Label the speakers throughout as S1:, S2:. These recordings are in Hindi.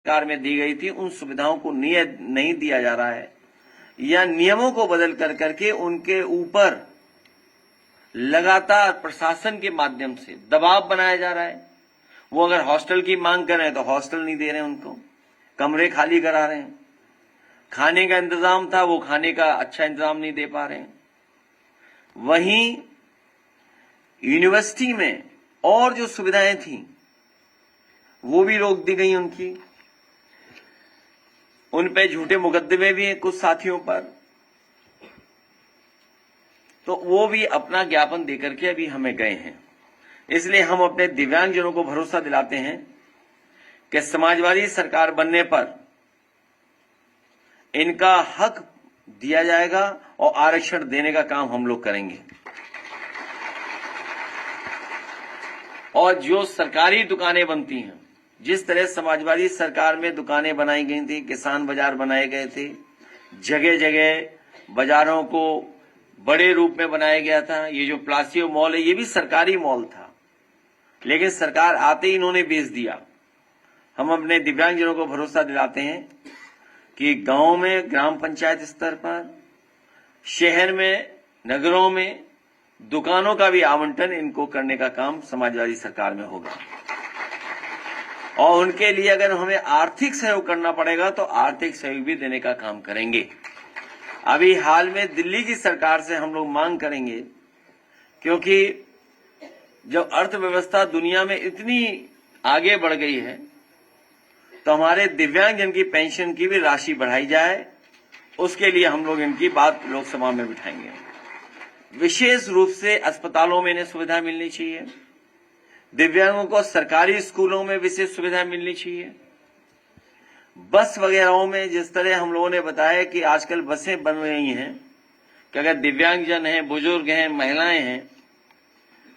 S1: सरकार में दी गई थी उन सुविधाओं को नहीं दिया जा रहा है, या नियमों को बदल करके उनके ऊपर लगातार प्रशासन के माध्यम से दबाव बनाया जा रहा है। वो अगर हॉस्टल की मांग कर रहे हैं तो हॉस्टल नहीं दे रहे हैं, उनको कमरे खाली करा रहे हैं। खाने का इंतजाम था, वो खाने का अच्छा इंतजाम नहीं दे पा रहे हैं। वहीं यूनिवर्सिटी में और जो सुविधाएं थी वो भी रोक दी गई उनकी। उन पे झूठे मुकदमे भी हैं कुछ साथियों पर, तो वो भी अपना ज्ञापन देकर के अभी हमें गए हैं। इसलिए हम अपने दिव्यांगजनों को भरोसा दिलाते हैं कि समाजवादी सरकार बनने पर इनका हक दिया जाएगा और आरक्षण देने का काम हम लोग करेंगे। और जो सरकारी दुकानें बनती हैं, जिस तरह समाजवादी सरकार में दुकानें बनाई गई थी, किसान बाजार बनाए गए थे, जगह जगह बाजारों को बड़े रूप में बनाया गया था। ये जो प्लासियो मॉल है ये भी सरकारी मॉल था, लेकिन सरकार आते ही इन्होंने बेच दिया। हम अपने दिव्यांगजनों को भरोसा दिलाते हैं कि गांव में, ग्राम पंचायत स्तर पर, शहर में, नगरों में दुकानों का भी आवंटन इनको करने का काम समाजवादी सरकार में होगा। और उनके लिए अगर हमें आर्थिक सहयोग करना पड़ेगा तो आर्थिक सहयोग भी देने का काम करेंगे। अभी हाल में दिल्ली की सरकार से हम लोग मांग करेंगे, क्योंकि जब अर्थव्यवस्था दुनिया में इतनी आगे बढ़ गई है तो हमारे दिव्यांगजन की पेंशन की भी राशि बढ़ाई जाए। उसके लिए हम लोग इनकी बात लोकसभा में बिठाएंगे। विशेष रूप से अस्पतालों में इन्हें सुविधा मिलनी चाहिए। दिव्यांगों को सरकारी स्कूलों में विशेष सुविधा मिलनी चाहिए। बस वगैरह में जिस तरह हम लोगों ने बताया कि आजकल बसें बन रही हैं कि अगर दिव्यांगजन हैं, बुजुर्ग हैं, महिलाएं हैं,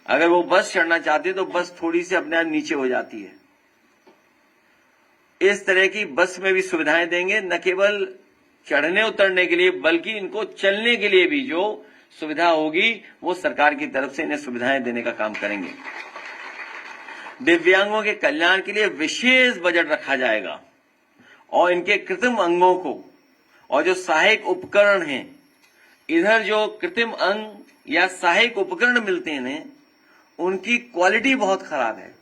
S1: अगर वो बस चढ़ना चाहते हैं तो बस थोड़ी सी अपने आप नीचे हो जाती है। इस तरह की बस में भी सुविधाएं देंगे, न केवल चढ़ने उतरने के लिए बल्कि इनको चलने के लिए भी जो सुविधा होगी वो सरकार की तरफ से इन्हें सुविधाएं देने का काम करेंगे। दिव्यांगों के कल्याण के लिए विशेष बजट रखा जाएगा और इनके कृत्रिम अंगों को और जो सहायक उपकरण हैं, इधर जो कृत्रिम अंग या सहायक उपकरण मिलते हैं उनकी क्वालिटी बहुत खराब है।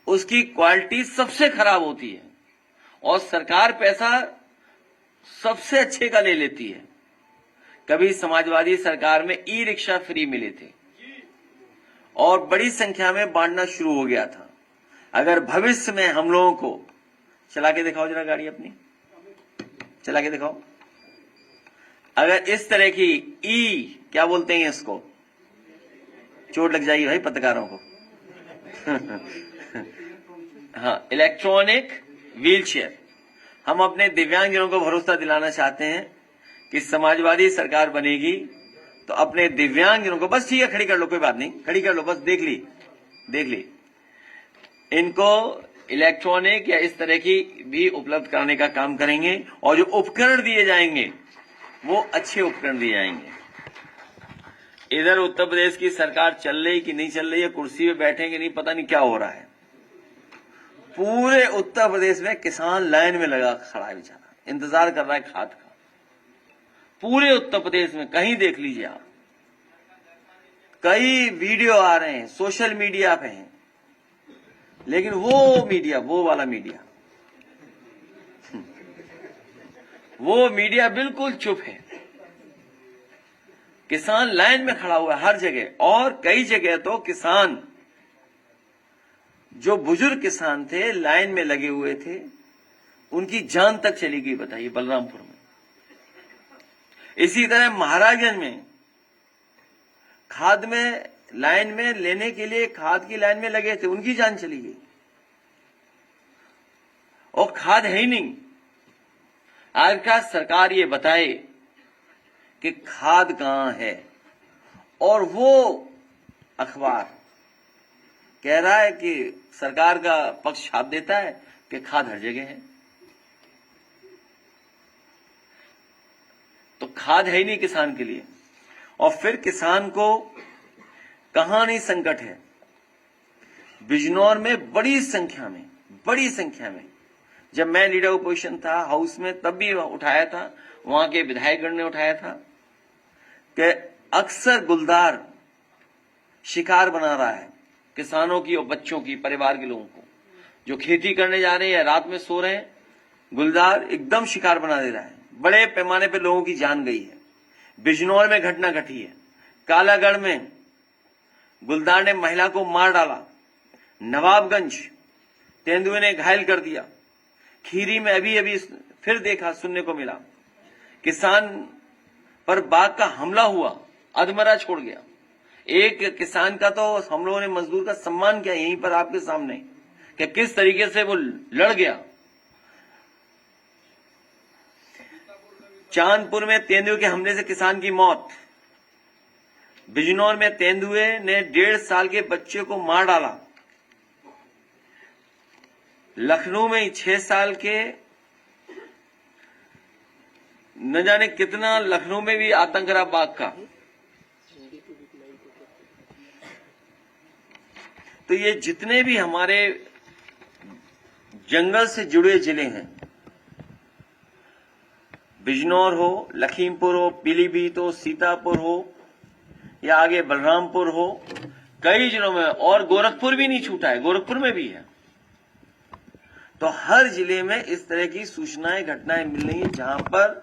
S1: उसकी क्वालिटी सबसे खराब होती है और सरकार पैसा सबसे अच्छे का ले लेती है। कभी समाजवादी सरकार में ई रिक्शा फ्री मिले थे और बड़ी संख्या में बांटना शुरू हो गया था। अगर भविष्य में हम लोगों को, चला के दिखाओ जरा गाड़ी अपनी, चला के दिखाओ, अगर इस तरह की क्या बोलते हैं इसको, चोट लग जाएगी भाई पत्रकारों को हाँ, इलेक्ट्रॉनिक व्हीलचेयर, हम अपने दिव्यांगजनों को भरोसा दिलाना चाहते हैं कि समाजवादी सरकार बनेगी तो अपने दिव्यांगजनों को, बस ठीक है खड़ी कर लो, कोई बात नहीं, खड़ी कर लो, बस देख ली, इनको इलेक्ट्रॉनिक या इस तरह की भी उपलब्ध कराने का काम करेंगे। और जो उपकरण दिए जाएंगे वो अच्छे उपकरण दिए जाएंगे। इधर उत्तर प्रदेश की सरकार चल रही कि नहीं चल रही है, कुर्सी पे बैठेंगे नहीं, पता नहीं क्या हो रहा है। पूरे उत्तर प्रदेश में किसान लाइन में लगा खड़ा है बेचारा, इंतजार कर रहा है खाद का। पूरे उत्तर प्रदेश में कहीं देख लीजिए आप, कई वीडियो आ रहे हैं, सोशल मीडिया पे हैं, लेकिन वो वाला मीडिया बिल्कुल चुप है। किसान लाइन में खड़ा हुआ है हर जगह, और कई जगह तो किसान, जो बुजुर्ग किसान थे लाइन में लगे हुए थे, उनकी जान तक चली गई, बताइए, बलरामपुर में। इसी तरह महाराजगंज में खाद में लाइन में लेने के लिए, खाद की लाइन में लगे थे, उनकी जान चली गई। और खाद है ही नहीं। आज का सरकार ये बताए कि खाद कहां है, और वो अखबार कह रहा है कि सरकार का पक्ष छाप देता है कि खाद हर जगह है। तो खाद है ही नहीं किसान के लिए। और फिर किसान को कहां नहीं संकट है। बिजनौर में बड़ी संख्या में जब मैं लीडर ऑपोजिशन था हाउस में तब भी उठाया था, वहां के विधायकगण ने उठाया था कि अक्सर गुलदार शिकार बना रहा है किसानों की और बच्चों की, परिवार के लोगों को जो खेती करने जा रहे हैं या रात में सो रहे हैं, गुलदार एकदम शिकार बना दे रहा है। बड़े पैमाने पर लोगों की जान गई है। बिजनौर में घटना घटी है, कालागढ़ में गुलदार ने महिला को मार डाला, नवाबगंज तेंदुए ने घायल कर दिया, खीरी में अभी अभी फिर देखा सुनने को मिला किसान पर बाघ का हमला हुआ, अधमरा छोड़ गया। एक किसान का तो हम लोगों ने मजदूर का सम्मान किया यहीं पर आपके सामने कि किस तरीके से वो लड़ गया। चांदपुर में तेंदुए के हमले से किसान की मौत, बिजनौर में तेंदुए ने 1.5 साल के बच्चे को मार डाला, लखनऊ में 6 साल के, न जाने कितना लखनऊ में भी आतंक रहा बाघ का। तो ये जितने भी हमारे जंगल से जुड़े जिले हैं, बिजनौर हो, लखीमपुर हो, पीलीभीत हो, सीतापुर हो या आगे बलरामपुर हो, कई जिलों में, और गोरखपुर भी नहीं छूटा है, गोरखपुर में भी है। तो हर जिले में इस तरह की सूचनाएं, घटनाएं मिल रही हैं जहां पर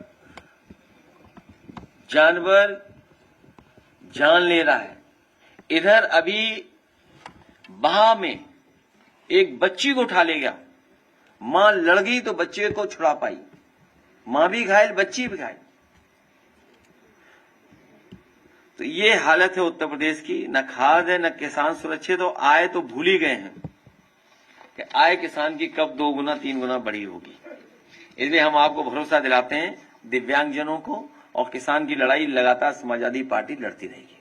S1: जानवर जान ले रहा है। इधर अभी बहा में एक बच्ची को उठा ले गया, मां लड़ गई तो बच्चे को छुड़ा पाई, मां भी घायल, बच्ची भी घायल। तो ये हालत है उत्तर प्रदेश की, न खाद है न किसान सुरक्षित, हो आय तो भूल ही गए हैं कि आय किसान की कब 2 गुना 3 गुना बढ़ी होगी। इसलिए हम आपको भरोसा दिलाते हैं, दिव्यांगजनों को, और किसान की लड़ाई लगातार समाजवादी पार्टी लड़ती रहेगी।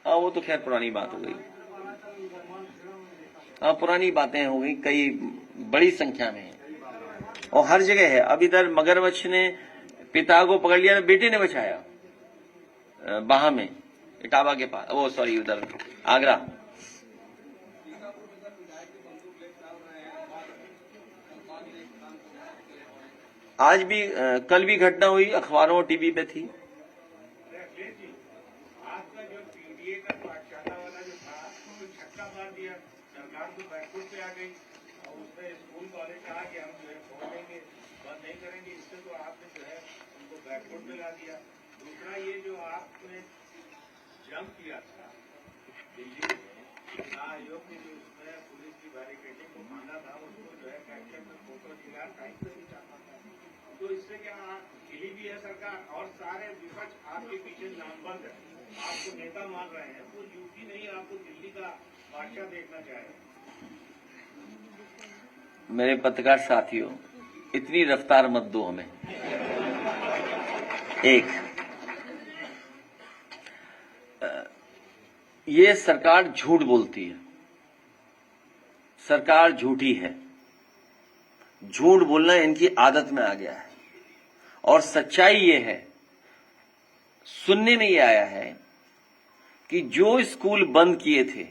S1: वो तो खैर पुरानी बात हो गई, पुरानी बातें हो गई, कई बड़ी संख्या में है और हर जगह है। अब इधर मगरमच्छ ने पिता को पकड़ लिया, बेटे ने बचाया बहा में, इटावा के पास, वो सॉरी उधर आगरा। आज भी कल भी घटना हुई, अखबारों और टीवी पे थी।
S2: सरकार तो बैकफुट पे आ गई और उसमें स्कूल कॉलेज कहा कि हम जो है छोड़ देंगे, बंद नहीं करेंगे, इससे तो आपने जो है उनको बैकफुट पे ला दिया। दूसरा ये जो आपने जंप किया था दिल्ली में, आयोग ने जो उसमें पुलिस की बैरिकेडिंग को माना था, उसको जो है कैप्चर में फोटो दिया, टाइम पे भी चाहता था। तो इससे क्या हिली भी है सरकार और सारे विपक्ष आपके पीछे नामबंद है, आपको नेता मान रहे हैं, वो यूपी नहीं आपको दिल्ली का बादशाह देखना चाहे।
S1: मेरे पत्रकार साथियों, इतनी रफ्तार मत दो हमें। एक, ये सरकार झूठ बोलती है, सरकार झूठी है, झूठ बोलना इनकी आदत में आ गया है। और सच्चाई ये है, सुनने में ये आया है कि जो स्कूल बंद किए थे,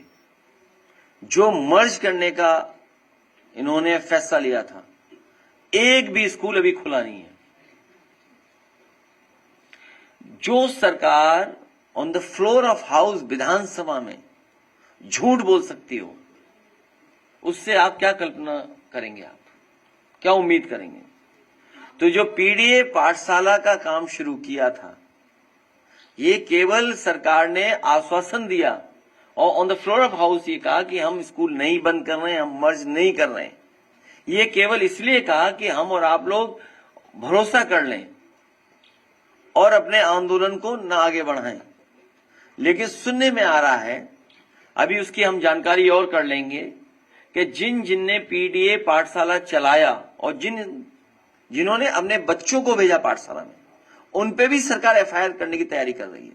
S1: जो मर्ज करने का इन्होंने फैसला लिया था, एक भी स्कूल अभी खुला नहीं है। जो सरकार on the floor of house विधानसभा में झूठ बोल सकती हो, उससे आप क्या कल्पना करेंगे, आप क्या उम्मीद करेंगे? तो जो पीडीए पाठशाला का काम शुरू किया था, ये केवल सरकार ने आश्वासन दिया और on the floor of house ये कहा कि हम स्कूल नहीं बंद कर रहे हैं, हम मर्ज नहीं कर रहे हैं। ये केवल इसलिए कहा कि हम और आप लोग भरोसा कर लें और अपने आंदोलन को न आगे बढ़ाएं। लेकिन सुनने में आ रहा है, अभी उसकी हम जानकारी और कर लेंगे, कि जिनने पीडीए पाठशाला चलाया और जिन्होंने अपने बच्चों को भेजा पाठशाला में, उन पे भी सरकार एफआईआर करने की तैयारी कर रही है।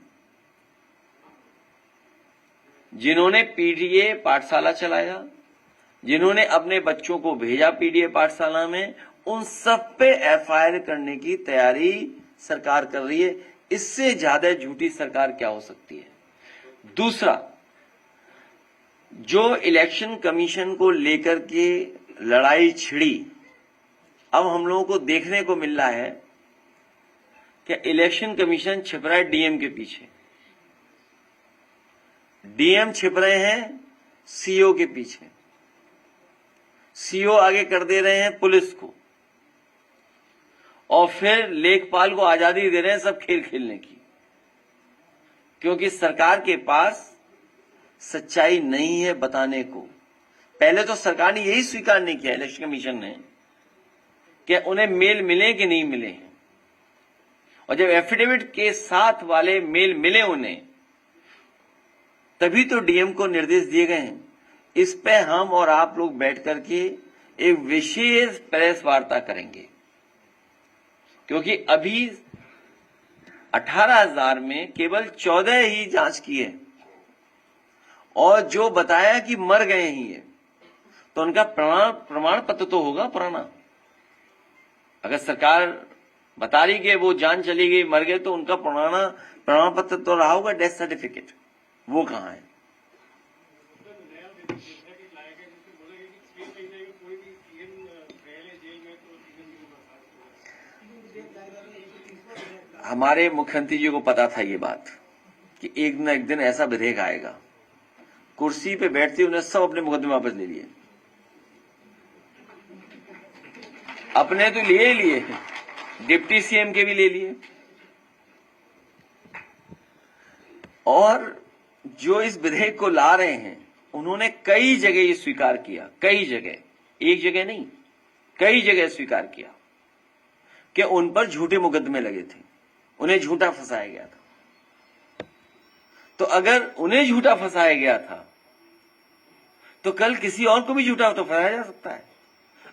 S1: जिन्होंने पीडीए पाठशाला चलाया, जिन्होंने अपने बच्चों को भेजा पीडीए पाठशाला में, उन सब पे एफआईआर करने की तैयारी सरकार कर रही है। इससे ज्यादा झूठी सरकार क्या हो सकती है? दूसरा, जो इलेक्शन कमीशन को लेकर के लड़ाई छिड़ी, अब हम लोगों को देखने को मिल रहा है कि इलेक्शन कमीशन छिप रहा है डीएम के पीछे, डीएम छिप रहे हैं सीओ के पीछे, सीओ आगे कर दे रहे हैं पुलिस को, और फिर लेखपाल को आजादी दे रहे हैं सब खेल खेलने की, क्योंकि सरकार के पास सच्चाई नहीं है बताने को। पहले तो सरकार ने यही स्वीकार नहीं किया, इलेक्शन कमीशन ने, कि उन्हें मेल मिले कि नहीं मिले हैं, और जब एफिडेविट के साथ वाले मेल मिले उन्हें, तभी तो डीएम को निर्देश दिए गए हैं। इस पे हम और आप लोग बैठ करके एक विशेष प्रेस वार्ता करेंगे, क्योंकि अभी 18,000 में केवल 14 ही जांच की है, और जो बताया कि मर गए ही है, तो उनका प्रमाण पत्र तो होगा पुराना। अगर सरकार बता रही कि वो जान चली गई, मर गए, तो उनका प्रमाण पत्र तो रहा होगा, डेथ सर्टिफिकेट, वो कहां है? हमारे मुख्यमंत्री जी को पता था ये बात कि एक न एक दिन ऐसा विधेयक आएगा। कुर्सी पे बैठते उन्हें सब अपने मुकदमे वापस ले लिए, अपने तो लिए, डिप्टी सीएम के भी ले लिए, और जो इस विधेयक को ला रहे हैं उन्होंने कई जगह ये स्वीकार किया, कई जगह, एक जगह नहीं, कई जगह स्वीकार किया कि उन पर झूठे मुकदमे लगे थे, उन्हें झूठा फंसाया गया था। तो अगर उन्हें झूठा फंसाया गया था तो कल किसी और को भी झूठा तो फंसाया जा सकता है।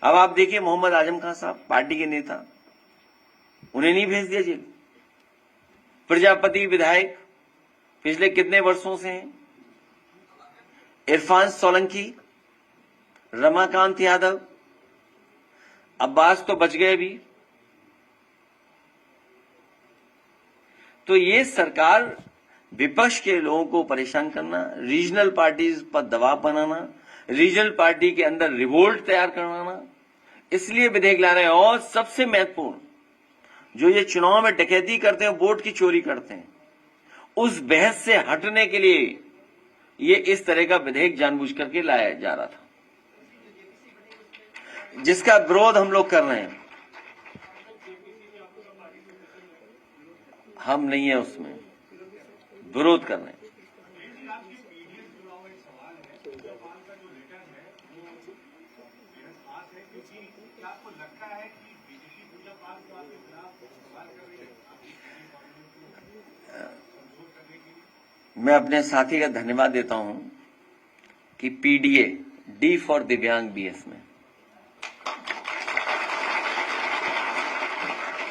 S1: अब आप देखिए मोहम्मद आजम खान साहब, पार्टी के नेता, उन्हें नहीं भेज दिया जेल। प्रजापति विधायक पिछले कितने वर्षों से हैं, इरफान सोलंकी, रमाकांत यादव, अब्बास तो बच गए भी। तो ये सरकार विपक्ष के लोगों को परेशान करना, रीजनल पार्टीज पर दबाव बनाना, रीजनल पार्टी के अंदर रिवोल्ट तैयार करवाना, इसलिए विधेयक ला रहे हैं। और सबसे महत्वपूर्ण, जो ये चुनाव में डकैती करते हैं, वोट की चोरी करते हैं, उस बहस से हटने के लिए ये इस तरह का विधेयक जानबूझ करके लाया जा रहा था, जिसका विरोध हम लोग कर रहे हैं। हम नहीं है उसमें, विरोध कर रहे हैं। मैं अपने साथी का धन्यवाद देता हूं कि पीडीए, डी फॉर दिव्यांग बीएस में,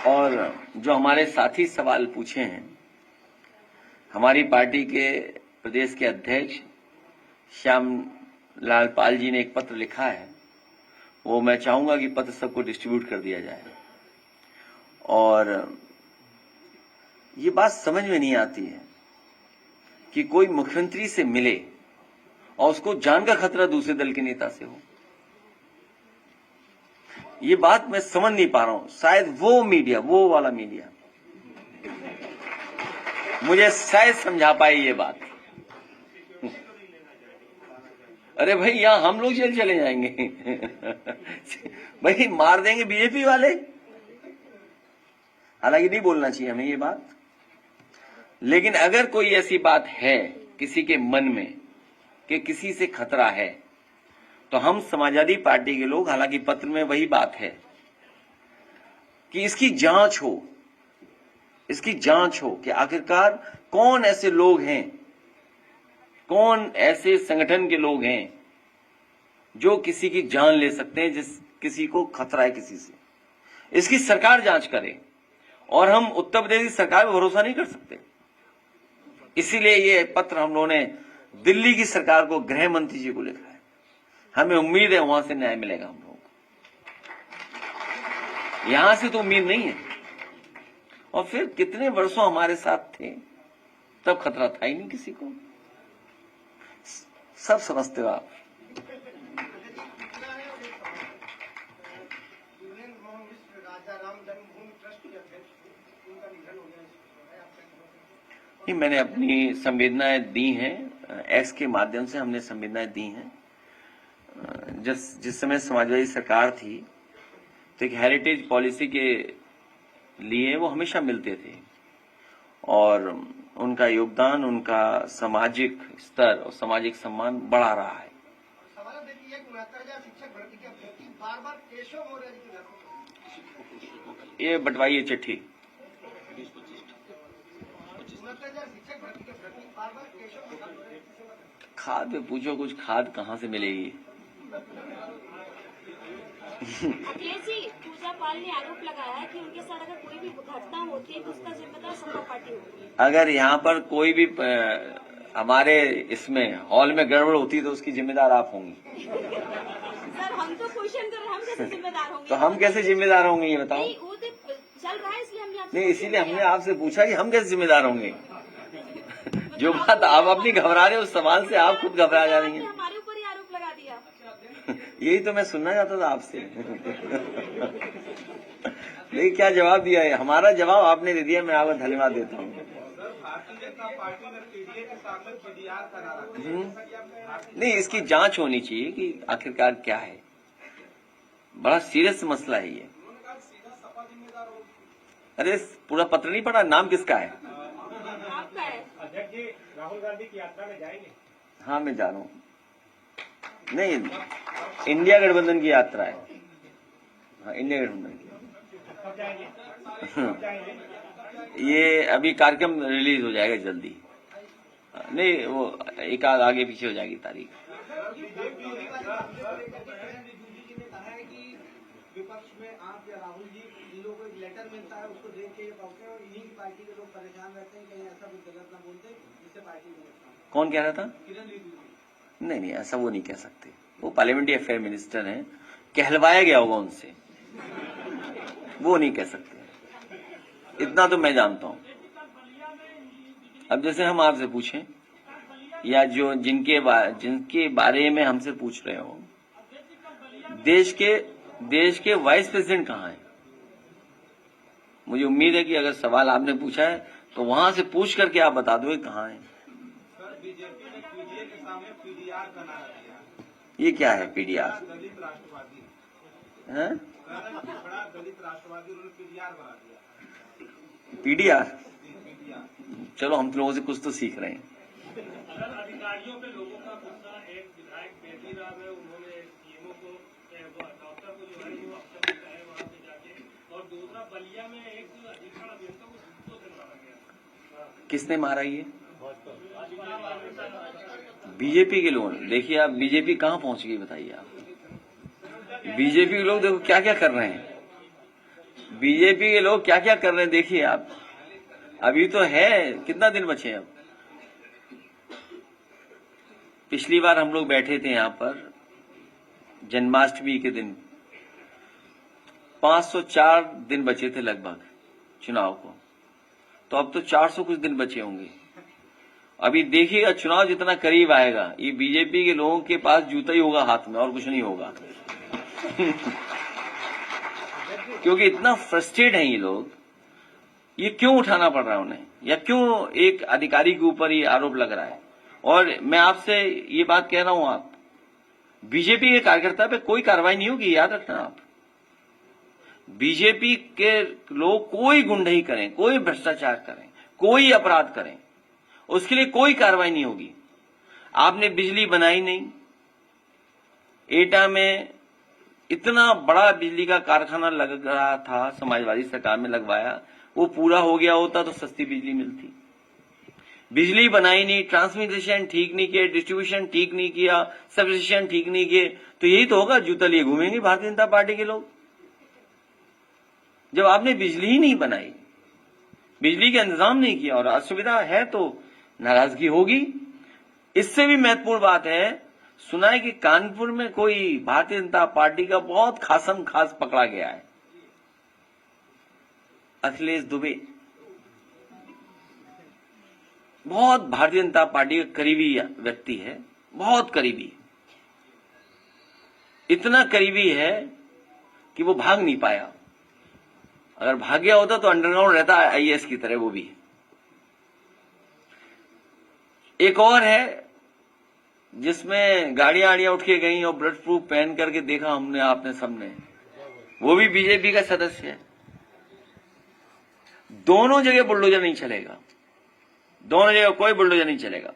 S1: और जो हमारे साथी सवाल पूछे हैं, हमारी पार्टी के प्रदेश के अध्यक्ष श्याम लाल पाल जी ने एक पत्र लिखा है, वो मैं चाहूंगा कि पत्र सबको डिस्ट्रीब्यूट कर दिया जाए। और ये बात समझ में नहीं आती है कि कोई मुख्यमंत्री से मिले और उसको जान का खतरा दूसरे दल के नेता से हो। ये बात मैं समझ नहीं पा रहा हूं। शायद वो मीडिया, वो वाला मीडिया मुझे शायद समझा पाए ये बात। अरे भाई, यहां हम लोग जेल चले जाएंगे भाई, मार देंगे बीजेपी वाले। हालांकि नहीं बोलना चाहिए हमें ये बात, लेकिन अगर कोई ऐसी बात है किसी के मन में कि किसी से खतरा है, तो हम समाजवादी पार्टी के लोग, हालांकि पत्र में वही बात है कि इसकी जांच हो, इसकी जांच हो कि आखिरकार कौन ऐसे लोग हैं, कौन ऐसे संगठन के लोग हैं जो किसी की जान ले सकते हैं, जिस किसी को खतरा है किसी से। इसकी सरकार जांच करे, और हम उत्तर प्रदेश की सरकार पर भरोसा नहीं कर सकते। इसीलिए ये पत्र हम लोगों ने दिल्ली की सरकार को, गृह मंत्री जी को लिखा है। हमें उम्मीद है वहां से न्याय मिलेगा हम लोगों को, यहां से तो उम्मीद नहीं है। और फिर कितने वर्षों हमारे साथ थे, तब खतरा था ही नहीं किसी को। सब समझते हो आप। नहीं, मैंने अपनी संवेदनाएं दी हैं, एक्स के माध्यम से हमने संवेदनाएं दी हैं। जिस समय समाजवादी सरकार थी तो एक हेरिटेज पॉलिसी के लिए वो हमेशा मिलते थे और उनका योगदान, उनका सामाजिक स्तर और सामाजिक सम्मान बढ़ा रहा है।
S3: सवाल देखिए, 69,000 शिक्षक भर्ती की अभ्यर्थी बार-बार केशव मौर्य जी के घर पर
S1: ये बंटवाइए चिट्ठी।
S3: 69,000 शिक्षक भर्ती की अभ्यर्थी बार-बार केशव मौर्य जी से
S1: खाद पे पूछो, कुछ खाद कहाँ से मिलेगी?
S4: अखिलेश जी, पूजा पाल ने आरोप लगाया है कि उनके साथ अगर कोई भी घटना होती है तो उसका जिम्मेदार सपा पार्टी होगी।
S1: अगर यहाँ पर कोई भी हमारे इसमें हॉल में गड़बड़ होती तो उसकी जिम्मेदार आप होंगी।
S4: सर, हम तो क्वेश्चन कर रहे हैं, हम कैसे जिम्मेदार होंगे?
S1: तो हम कैसे जिम्मेदार होंगे ये बताओ?
S4: नहीं, वो तो चल रहा है इसलिए हमने आपसे
S1: नहीं, इसीलिए हमने आपसे पूछा कि हम कैसे जिम्मेदार होंगे। जो बात आप अपनी घबरा रहे हो उस सवाल से आप खुद घबरा जा रही हैं।
S4: हमारे ऊपर ही आरोप लगा दिया।
S1: यही तो मैं सुनना चाहता था आपसे। नहीं, क्या जवाब दिया है? हमारा जवाब आपने दे दिया, मैं आपको धन्यवाद देता हूँ।
S2: भारतीय जनता पार्टी ने पीडीए के सामने पीडीआर का नारा।
S1: नहीं, इसकी जांच होनी चाहिए कि आखिरकार क्या है। बड़ा सीरियस मसला है ये। अरे पूरा पत्र नहीं पढ़ा? नाम किसका है?
S4: आपका है।
S2: अध्यक्ष जी, राहुल गांधी की यात्रा में जाएंगे?
S1: हाँ, मैं जा रहा हूँ। नहीं, इंडिया गठबंधन की यात्रा है। हाँ, इंडिया गठबंधन की।
S2: कब जाएंगे? कब जाएंगे?
S1: ये अभी कार्यक्रम रिलीज हो जाएगा जल्दी। नहीं, वो एक आध आगे पीछे हो जाएगी तारीख।
S3: विपक्ष में आप या राहुल जी, इन लोगों को एक लेटर मिलता है, उसको देख के ये कहते हैं और इन्हीं की पार्टी के लोग परेशान रहते हैं कहीं ऐसा कुछ गलत ना बोलते जिससे पार्टी को नुकसान।
S1: कौन कह रहा था?
S3: किरण रिजिजू।
S1: नहीं, ऐसा वो नहीं कह सकते। वो पार्लियामेंट्री अफेयर मिनिस्टर हैं, कहलवाया गया होगा उनसे, वो नहीं कह सकते। इतना तो मैं जानता हूं। अब जैसे हम आपसे पूछें या जो जिनके बारे में हमसे पूछ रहे हो, देश के वाइस प्रेसिडेंट कहाँ हैं? मुझे उम्मीद है कि अगर सवाल आपने पूछा है तो वहां से पूछ करके आप बता दो कहाँ हैं।
S2: सर, बीजेपी ने पीडीए के सामने पीडीआर का नारा दिया।
S1: ये क्या है पीडीआर?
S2: दलित राष्ट्रवादी
S1: है?
S2: बड़ा दलित राष्ट्रवादी, उन्होंने पीडीआर बना दिया।
S1: पीडीआर?
S2: पीडीआर।
S1: चलो, हम लोगों से कुछ तो सीख रहे हैं।
S2: सर, अधिकारियों पे लोगों का गुस्सा, एक विधायक बेटी राम है, उन्होंने सीएमओ को, डॉक्टर को जो है वो अफसर है वहां पे जाके, और दूसरा बलिया में एक अधीक्षण अभियंता को जूतों से मारा गया।
S1: किसने मारा ये? बीजेपी के लोग। देखिए, आप बीजेपी कहाँ पहुंच गई बताइए आप। बीजेपी के लोग देखो क्या क्या कर रहे हैं। बीजेपी के लोग क्या क्या कर रहे हैं देखिए आप। अभी तो है, कितना दिन बचे हैं अब? पिछली बार हम लोग बैठे थे यहाँ पर जन्माष्टमी के दिन, 504 दिन बचे थे लगभग चुनाव को, तो अब तो 400 कुछ दिन बचे होंगे। अभी देखिएगा चुनाव जितना करीब आएगा, ये बीजेपी के लोगों के पास जूता ही होगा हाथ में और कुछ नहीं होगा। क्योंकि इतना फ्रस्ट्रेट हैं ये लोग। ये क्यों उठाना पड़ रहा है उन्हें, या क्यों एक अधिकारी के ऊपर ये आरोप लग रहा है? और मैं आपसे ये बात कह रहा हूं, आप बीजेपी के कार्यकर्ता पे कोई कार्रवाई नहीं होगी, याद रखना आप। बीजेपी के लोग कोई गुंडई करें, कोई भ्रष्टाचार करें, कोई अपराध करें, उसके लिए कोई कार्रवाई नहीं होगी। आपने बिजली बनाई नहीं, एटा में इतना बड़ा बिजली का कारखाना लग रहा था, समाजवादी सरकार में लगवाया, वो पूरा हो गया होता तो सस्ती बिजली मिलती। बिजली बनाई नहीं, ट्रांसमिशन ठीक नहीं किया, डिस्ट्रीब्यूशन ठीक नहीं किया, सबस्टेशन ठीक नहीं किए, तो यही तो होगा, जूता लिए घूमेंगे भारतीय जनता पार्टी के लोग। जब आपने बिजली ही नहीं बनाई, बिजली का इंतजाम नहीं किया और असुविधा है तो नाराजगी होगी। इससे भी महत्वपूर्ण बात है, सुना है कि कानपुर में कोई भारतीय जनता पार्टी का बहुत खासम खास पकड़ा गया है, अखिलेश दुबे। बहुत भारतीय जनता पार्टी का करीबी व्यक्ति है, बहुत करीबी, इतना करीबी है कि वो भाग नहीं पाया। अगर भाग गया होता तो अंडरग्राउंड रहता आईएएस की तरह वो भी। एक और है जिसमें गाड़ियां उठ के गई और ब्लड प्रूफ पहन करके देखा हमने, आपने सबने, वो भी बीजेपी का सदस्य है। दोनों जगह बुलडोजर नहीं चलेगा, दोनों जगह कोई बुलडोजर नहीं चलेगा,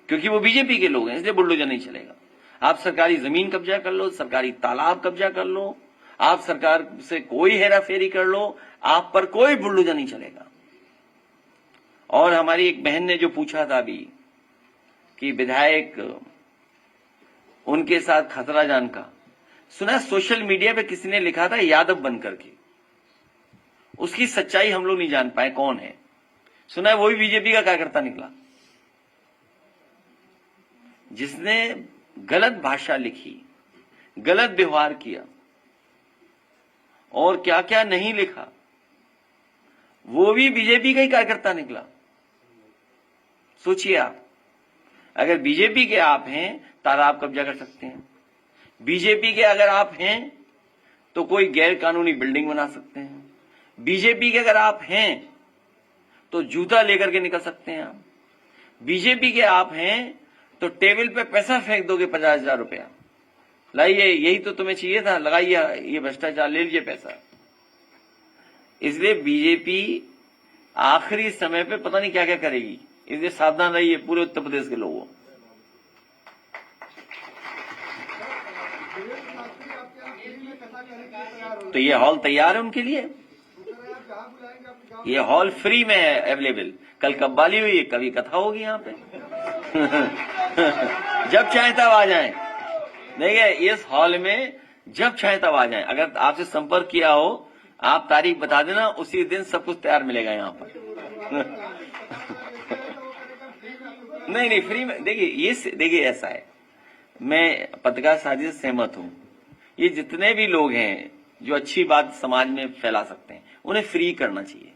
S1: क्योंकि वो बीजेपी के लोग हैं, इसलिए बुलडोजर नहीं चलेगा। आप सरकारी जमीन कब्जा कर लो, सरकारी तालाब कब्जा कर लो, आप सरकार से कोई हेराफेरी कर लो, आप पर कोई बुलडोजर नहीं चलेगा। और हमारी एक बहन ने जो पूछा था अभी कि विधायक उनके साथ खतरा जान का, सुना सोशल मीडिया पे किसी ने लिखा था यादव बन करके, उसकी सच्चाई हम लोग नहीं जान पाए कौन है। सुना है वो भी बीजेपी का कार्यकर्ता निकला, जिसने गलत भाषा लिखी, गलत व्यवहार किया और क्या क्या नहीं लिखा, वो भी बीजेपी का ही कार्यकर्ता निकला। सोचिए आप, अगर बीजेपी के आप हैं तालाब कब्जा कर सकते हैं, बीजेपी के अगर आप हैं तो कोई गैर कानूनी बिल्डिंग बना सकते हैं, बीजेपी के अगर आप हैं तो जूता लेकर के निकल सकते हैं आप, बीजेपी के आप हैं तो टेबल पे पैसा फेंक दोगे 50,000 रुपया, लाइए यही तो तुम्हें चाहिए था, लगाइए ये भ्रष्टाचार, ले लीजिए पैसा। इसलिए बीजेपी आखिरी समय पे पता नहीं क्या क्या करेगी, इसलिए सावधान रहिए पूरे उत्तर प्रदेश के लोगों। तो ये हॉल तैयार है उनके लिए, ये हॉल फ्री में है अवेलेबल। कल कव्वाली हुई है, कभी कथा होगी यहाँ पे जब चाहे तब आ जाएं। देखिए इस हॉल में जब चाहे तब आ जाएं। अगर आपसे संपर्क किया हो, आप तारीख बता देना, उसी दिन सब कुछ तैयार मिलेगा यहाँ पर नहीं फ्री में। देखिए ऐसा है, मैं पत्रकार साथी से सहमत हूं, ये जितने भी लोग हैं जो अच्छी बात समाज में फैला सकते हैं उन्हें फ्री करना चाहिए,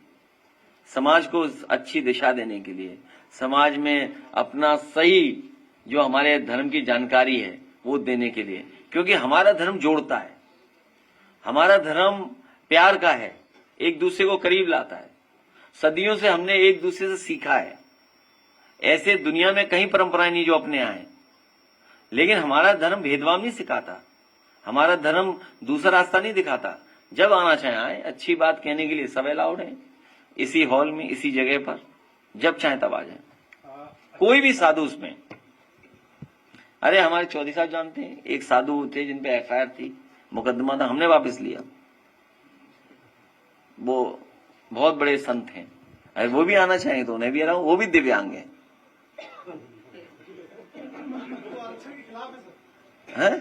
S1: समाज को अच्छी दिशा देने के लिए, समाज में अपना सही जो हमारे धर्म की जानकारी है वो देने के लिए, क्योंकि हमारा धर्म जोड़ता है, हमारा धर्म प्यार का है, एक दूसरे को करीब लाता है। सदियों से हमने एक दूसरे से सीखा है, ऐसे दुनिया में कहीं परंपराएं नहीं जो अपने यहाँ हैं। लेकिन हमारा धर्म भेदभाव नहीं सिखाता, हमारा धर्म दूसरा रास्ता नहीं दिखाता। जब आना चाहे आए, अच्छी बात कहने के लिए सब अलाउड है, इसी हॉल में, इसी जगह पर, जब चाहे तब आ जाए, कोई भी साधु उसमें। अरे हमारे चौधरी साहब जानते हैं, एक साधु थे जिन पे एफआईआर थी, मुकदमा था, हमने वापस लिया। वो बहुत बड़े संत हैं, अरे वो भी आना चाहेंगे तो उन्हें भी अलाउ, वो भी दिव्यांग हैं। है?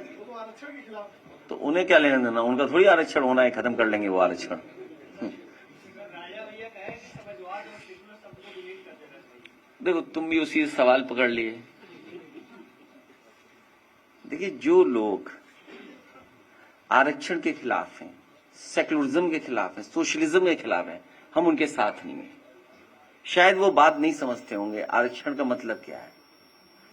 S1: तो उन्हें क्या लेना देना, उनका थोड़ी आरक्षण होना है, खत्म कर लेंगे वो आरक्षण। देखो तुम भी उसी सवाल पकड़ लिए। देखिए जो लोग आरक्षण के खिलाफ हैं, सेकुलरिज्म के खिलाफ हैं, सोशलिज्म के खिलाफ हैं, हम उनके साथ नहीं हैं। शायद वो बात नहीं समझते होंगे आरक्षण का मतलब क्या है,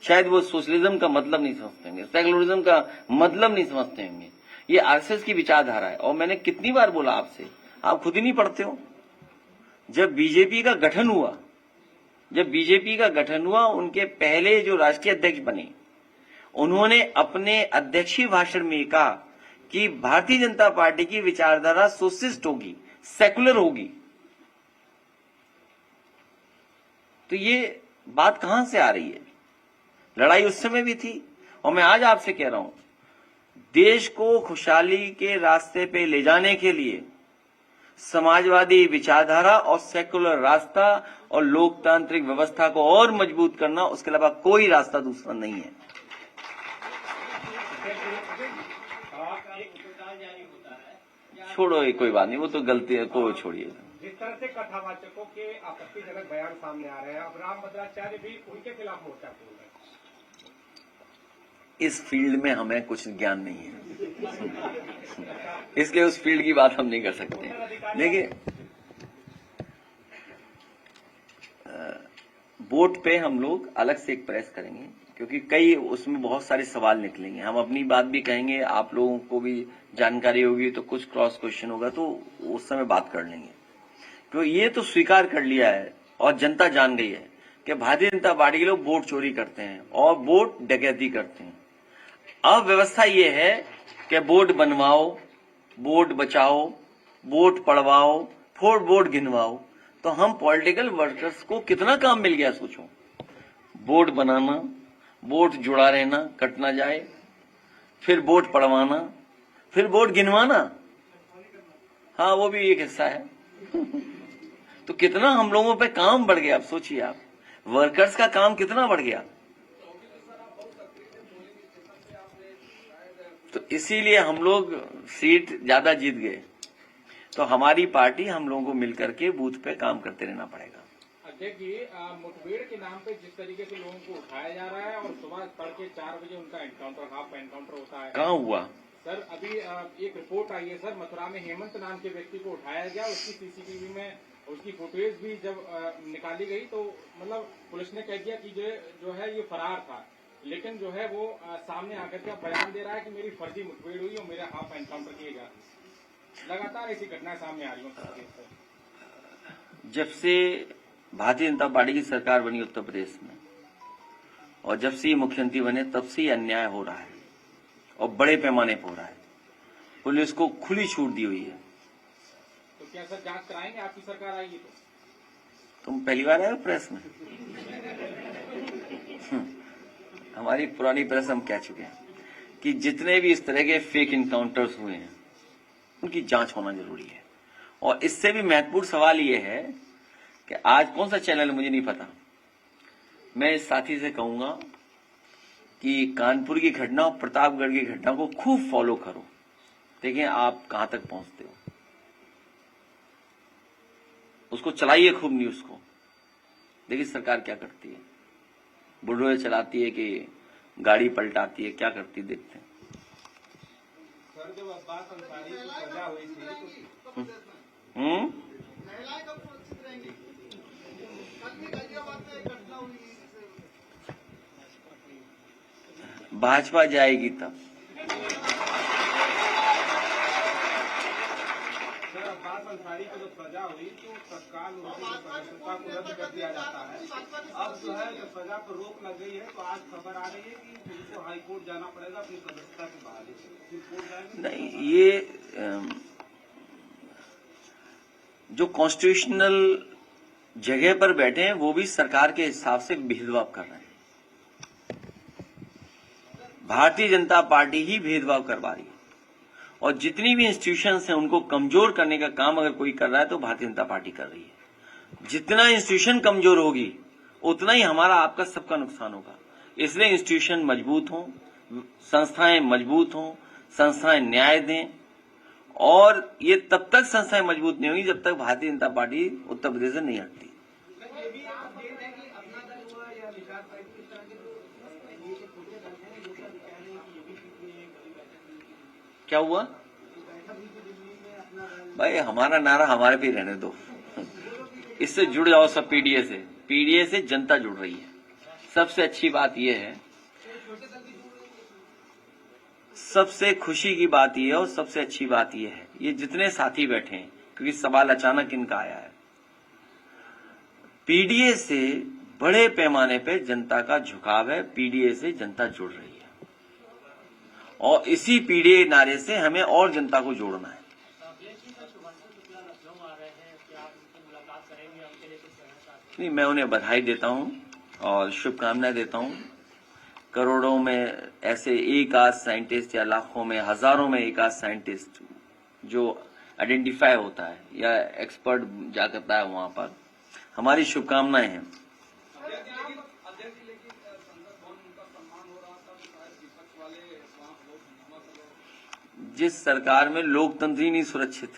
S1: शायद वो सोशलिज्म का मतलब नहीं समझते होंगे, सेकुलरिज्म का मतलब नहीं समझते होंगे। ये आरएसएस की विचारधारा है। और मैंने कितनी बार बोला आपसे, आप खुद ही नहीं पढ़ते हो। जब बीजेपी का गठन हुआ, उनके पहले जो राष्ट्रीय अध्यक्ष बने, उन्होंने अपने अध्यक्षीय भाषण में कहा कि भारतीय जनता पार्टी की विचारधारा सोशलिस्ट होगी, सेकुलर होगी। तो ये बात कहां से आ रही है? लड़ाई उस समय भी थी और मैं आज आपसे कह रहा हूं, देश को खुशहाली के रास्ते पे ले जाने के लिए समाजवादी विचारधारा और सेकुलर रास्ता और लोकतांत्रिक व्यवस्था को और मजबूत करना, उसके अलावा कोई रास्ता दूसरा नहीं है। छोड़ो, ये कोई बात नहीं, वो तो गलती है, को छोड़िए।
S2: जिस तरह से कथावाचकों के आपत्तिजनक बयान सामने आ रहे हैं, अब राम भद्राचार्य भी उनके खिलाफ मोर्चा खोल रहे हैं।
S1: इस फील्ड में हमें कुछ ज्ञान नहीं है, इसलिए उस फील्ड की बात हम नहीं कर सकते। देखिए वोट पे हम लोग अलग से एक प्रेस करेंगे, क्योंकि कई उसमें बहुत सारे सवाल निकलेंगे। हम अपनी बात भी कहेंगे, आप लोगों को भी जानकारी होगी, तो कुछ क्रॉस क्वेश्चन होगा तो उस समय बात कर लेंगे। तो ये तो स्वीकार कर लिया है और जनता जान गई है कि भारतीय जनता पार्टी के लोग वोट चोरी करते हैं और वोट डकैती करते हैं। अब व्यवस्था ये है कि वोट बनवाओ, वोट बचाओ, वोट पड़वाओ, फिर वोट गिनवाओ। तो हम पॉलिटिकल वर्कर्स को कितना काम मिल गया सोचो। वोट बनाना, वोट जुड़ा रहना, कट ना जाए, फिर वोट पड़वाना, फिर वोट गिनवाना। हाँ, वो भी एक हिस्सा है। तो कितना हम लोगों पे काम बढ़ गया। आप सोचिए, आप वर्कर्स का काम कितना बढ़ गया। तो इसीलिए हम लोग सीट ज्यादा जीत गए। तो हमारी पार्टी हम लोगों को मिलकर के बूथ पे काम करते रहना पड़ेगा।
S5: अध्यक्ष जी, मुठभेड़ के नाम पे जिस तरीके से लोगों को उठाया जा रहा है और सुबह तड़के 4 बजे उनका एनकाउंटर, हाफ एनकाउंटर होता है।
S1: कहाँ हुआ
S5: सर? अभी एक रिपोर्ट आई है सर, मथुरा में हेमंत नाम के व्यक्ति को उठाया गया। उसकी सीसीटीवी में उसकी फुटेज भी जब निकाली गई तो मतलब पुलिस ने कह दिया कि जो है ये फरार था, लेकिन जो है वो सामने आकर के बयान दे रहा है कि मेरी फर्जी मुठभेड़ हुई और मेरा हाफ एनकाउंटर किए गया। लगातार ऐसी घटनाएं सामने आ रही हैं।
S1: जब से भारतीय जनता पार्टी की सरकार बनी उत्तर प्रदेश में और जब से ये मुख्यमंत्री बने, तब से ये अन्याय हो रहा है और बड़े पैमाने पर हो रहा है। पुलिस को खुली छूट दी हुई है।
S5: तो क्या सर जांच कराएंगे? आपकी सरकार आएगी तो?
S1: तुम पहली बार आए हो प्रेस में? हमारी पुरानी प्रेस हम कह चुके हैं कि जितने भी इस तरह के फेक इनकाउंटर्स हुए हैं उनकी जांच होना जरूरी है। और इससे भी महत्वपूर्ण सवाल ये है कि आज कौन सा चैनल मुझे नहीं पता, मैं इस साथी से कहूंगा कि कानपुर की घटना और प्रतापगढ़ की घटना को खूब फॉलो करो। देखें आप कहां तक पहुंचते हो। उसको चलाइए खूब न्यूज को। देखिए सरकार क्या करती है। बुलडोजर चलाती है कि गाड़ी पलटाती है, क्या करती है देखते हैं।
S2: सर, जब अब्बास अंसारी को सजा हुई थी तो
S3: महिलाएं कब सुरक्षित रहेंगी? कल भी गाजियाबाद में एक घटना हुई।
S1: भाजपा जाएगी तब।
S2: सर, अब्बास अंसारी को जब सजा हुई तो तत्काल उनकी सदस्यता को रद्द कर दिया जाता है। अब जो है जब सजा पर रोक लग गई है तो आज खबर आ रही है कि उनको हाईकोर्ट जाना पड़ेगा अपनी सदस्यता की बहाली से। कोर्ट जाएंगे?
S1: नहीं, ये जो कॉन्स्टिट्यूशनल जगह पर बैठे हैं वो भी सरकार के हिसाब से भेदभाव कर रहे हैं। भारतीय जनता पार्टी ही भेदभाव करवा रही है और जितनी भी इंस्टीट्यूशंस हैं उनको कमजोर करने का काम अगर कोई कर रहा है तो भारतीय जनता पार्टी कर रही है। जितना इंस्टीट्यूशन कमजोर होगी उतना ही हमारा आपका सबका नुकसान होगा। इसलिए इंस्टीट्यूशन मजबूत हों, संस्थाएं मजबूत हों, संस्थाएं न्याय दें। और ये तब तक संस्थाएं मजबूत नहीं होंगी जब तक भारतीय जनता पार्टी उत्तर प्रदेश से नहीं हटती।
S3: ये भी आप देख रहे हैं कि अपना दल हुआ या निषाद पार्टी, इस तरह के जो ये छोटे दल हैं ये सब कह रहे हैं कि ये भी पिछले एक बड़ी बैठक हुई थी।
S1: क्या हुआ
S3: बैठक हुई थी दिल्ली में, अपना दल।
S1: भाई? हमारा नारा हमारे पे ही रहने दो। इससे जुड़ जाओ सब। पीडीए से, पीडीए से जनता जुड़ रही है। सबसे अच्छी बात यह है, सबसे खुशी की बात यह है और सबसे अच्छी बात यह है, ये जितने साथी बैठे हैं, क्योंकि सवाल अचानक इनका आया है, पीडीए से बड़े पैमाने पे जनता का झुकाव है। पीडीए से जनता जुड़ रही है और इसी पीडीए नारे से हमें और जनता को जोड़ना है। नहीं, मैं उन्हें बधाई देता हूं और शुभकामनाएं देता हूं। करोड़ों में ऐसे एक आध साइंटिस्ट या लाखों में, हजारों में एक आध साइंटिस्ट जो आइडेंटिफाई होता है या एक्सपर्ट जा करता है वहां पर, हमारी शुभकामनाएं हैं। जिस सरकार में लोकतंत्र ही नहीं सुरक्षित,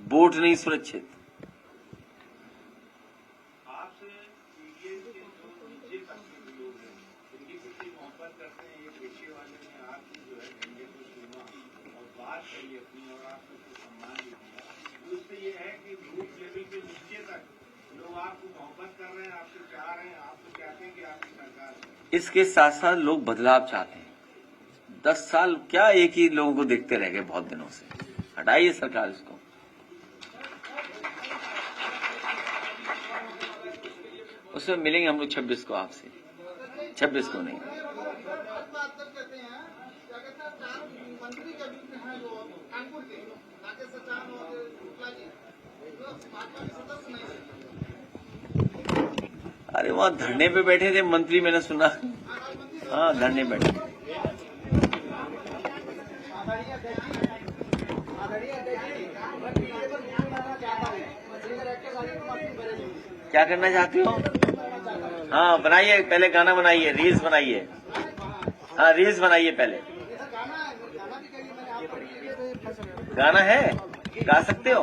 S1: वोट नहीं सुरक्षित,
S2: आपसे पीडीए के जो नीचे तक के लोग हैं उनकी कितनी मोहब्बत करते हैं। ये पेशे वाले ने आपकी जो है झंडे को चुना और बात कही अपनी और आपको सम्मान भी दिया। तो उससे ये है कि बूथ लेवल के नीचे तक लोग आपको मोहब्बत कर रहे हैं, आपसे प्यार है, आपको चाहते हैं कि आपकी सरकार है।
S1: इसके साथ साथ लोग बदलाव चाहते हैं। 10 साल क्या एक ही लोगों को देखते रह गए बहुत दिनों से। हटाइए सरकार इसको। उसमें मिलेंगे हम लोग 26 को आपसे, 26 को नहीं।
S3: मंत्री के बीच में है जो कानपुर के राकेश सचान और शुक्ला जी, भाजपा के सदस्य नहीं।
S1: अरे वहाँ धरने पे बैठे थे मंत्री, मैंने सुना। हाँ, धरने बैठे। क्या करना चाहते हो? हाँ, बनाइए, पहले गाना बनाइए, रील्स बनाइए। हाँ, रील्स बनाइए पहले। गाना है, गा सकते हो?